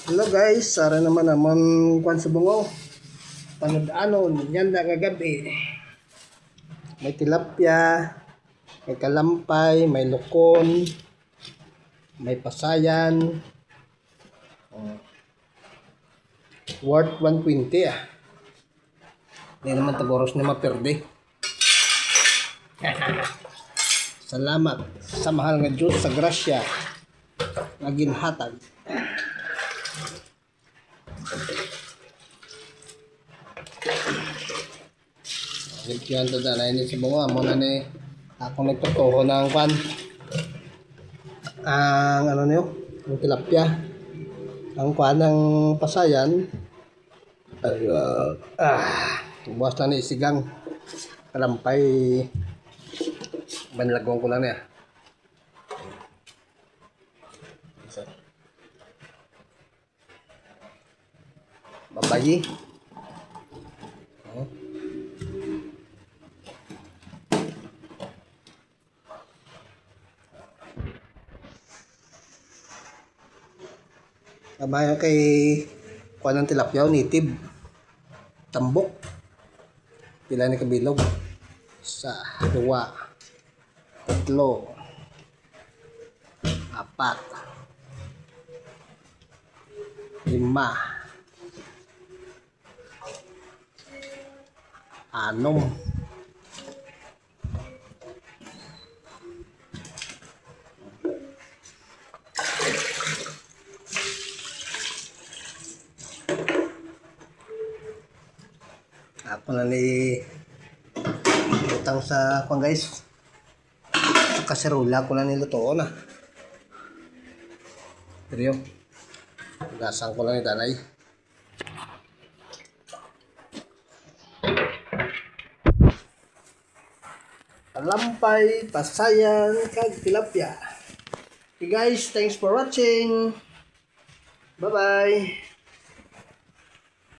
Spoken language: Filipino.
Hello guys, sara naman naman kwan sa bungo. Panud-anon, yan na nga gabi. May tilapia, may kalampay, may lukon, may pasayan. Worth 120 ah. Hindi naman taboros na maperde. Salamat sa mahal nga Diyos sa grasya nga ginhatag. Yan to na ini sa bunga mo na ni ako nagtutuho ng kwan ang ano niyo yung tilapia ang kwan ng pasayan buwas na ni isigang kalampay banlagong ko lang niya babayi kabayan kay kuha ng tilapyaw, native tambok pila ni kabilog sa 2 3 4 5 6 7 ako na ni utang sa kung guys sa kaserola ko na nilutoon na pero yun gasang ko lang ni tanay kalampay, pasayan, kag tilapia. Okay guys, thanks for watching. Bye bye.